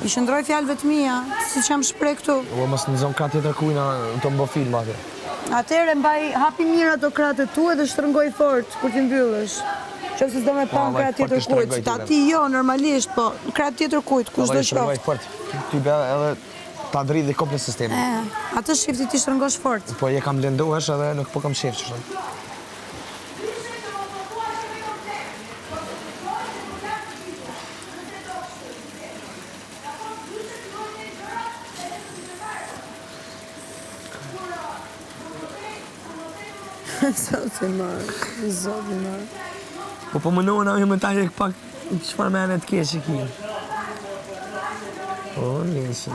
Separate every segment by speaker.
Speaker 1: I shëndroj fjalëve të mia, si që jam shpreh këtu.
Speaker 2: O, mos në zonë kratë tjetër kujna të mbo film atë.
Speaker 1: Atëherë mbaj hapi mirë ato kratë tua dhe shtrëngoj fort kur ti mbyllësh. Qofse s'do me pa kratë tjetër kujt, ta ti jo normalisht, po kratë tjetër kujt, kush do
Speaker 2: shtrëngoj fort. Ty be edhe ta dridhi komplet sistemin.
Speaker 1: Atë shifti ti shtrëngosh fort.
Speaker 2: Po je kam lëndohesh edhe nuk po kam shef çështë.
Speaker 1: Zotë marë, zotë marë.
Speaker 2: Po mënohen a me ta jek pak çfarë më anë të keq e kia. O, njësi.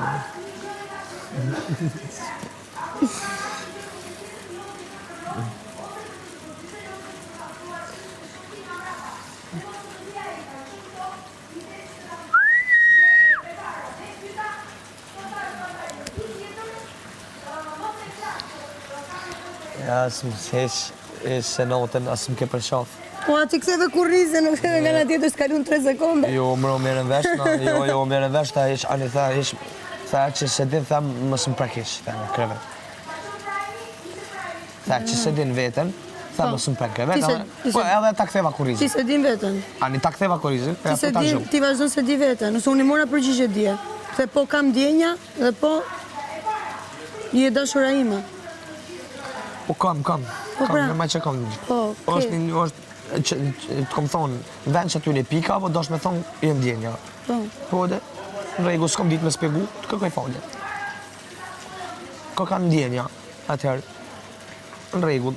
Speaker 2: Ja, s'm se notën, as m'ke përshaf.
Speaker 1: O, ti ktheve kurrize, nuk ktheve nga nga tjetër s'kalun 3 sekonda.
Speaker 2: Jo, mërë merë në vesh, jo, merë në vesh, ta ish, ani tha, ish, tha që se din, tha, mos më prekish, tha në krevet. Tha që se din vetën, tha mos më prek krevet, po edhe ta ktheva kurrizën.
Speaker 1: Ti se din vetën?
Speaker 2: Ani ta ktheva kurrizën,
Speaker 1: Ti se din, ti vazhdon se di vetën, nëse unë i mora përgjigje dje. Se po kam djenja dhe po je dashura ime.
Speaker 2: Po kam, në ma që kam. është që të kom thonë, vend që aty një pika, po dosh me thonë, i në djenja. Po dhe, në regu, s'kom ditë me spjegu, të kërkoj falje. Ko kanë djenja, atëherë, në regu.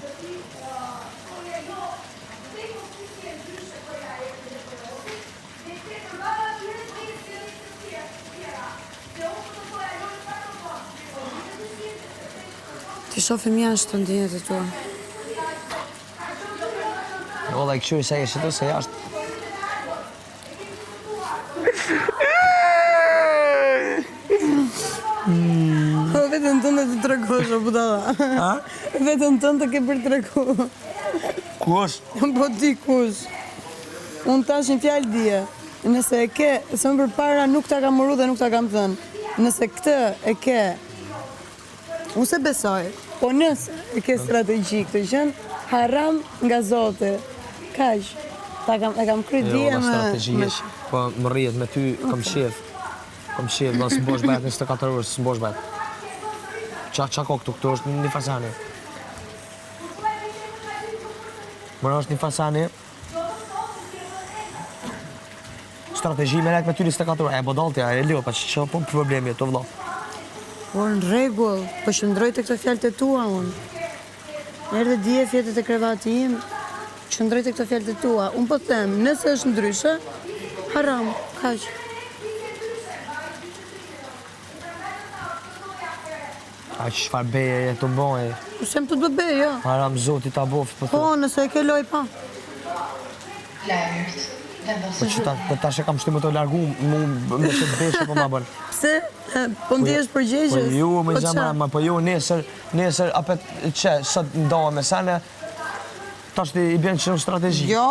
Speaker 1: Ti shofim jashtë të ndjenjët e tua.
Speaker 2: O, dhe i këshu i se jeshtë të se jashtë.
Speaker 1: Vetën tënde të tregosh, o budala.
Speaker 2: Ha?
Speaker 1: Vetën tënde ke për tregu.
Speaker 2: Kush?
Speaker 1: Po ti kush? Unë tash një fjalë dje. Nëse e ke, se më përpara nuk ta kam moru dhe nuk ta kam thënë. Nëse këtë e ke, unë se besoj, po nëse e ke strategji këtë qënë, haram nga Zote. Kaq, e kam kry dje
Speaker 2: me... strategji po më rrijet me ty, kam shef, mos mbosh bajt 24 orës, mbosh bajt. Qa ko këtu është një fasani. Mërë është një fasani, strategji me me ty 24 orë, e bodaltja, e leo, pa që po problemi e të vlo.
Speaker 1: Por në regull, po shëndroj të këto fjallët e tua unë. Erdhe dje fjetët e krevati im, shëndroj të këto fjallët e tua. Unë po them, nëse është ndryshe, haram, kaq.
Speaker 2: A që shfar beje e të mboj?
Speaker 1: Sem të të bëbej, jo.
Speaker 2: Haram zoti ta bof, po
Speaker 1: Po, nëse e ke loj pa.
Speaker 2: Po që ta shë kam shtimë të largu, mu me që të beshe po ma bërë.
Speaker 1: Pse? Po ndjesh përgjegjës?
Speaker 2: Po ju, me zemra, po ju nesër, apet që, sot ndohë me sene, ta shtë i bjenë që në strategji.
Speaker 1: Jo,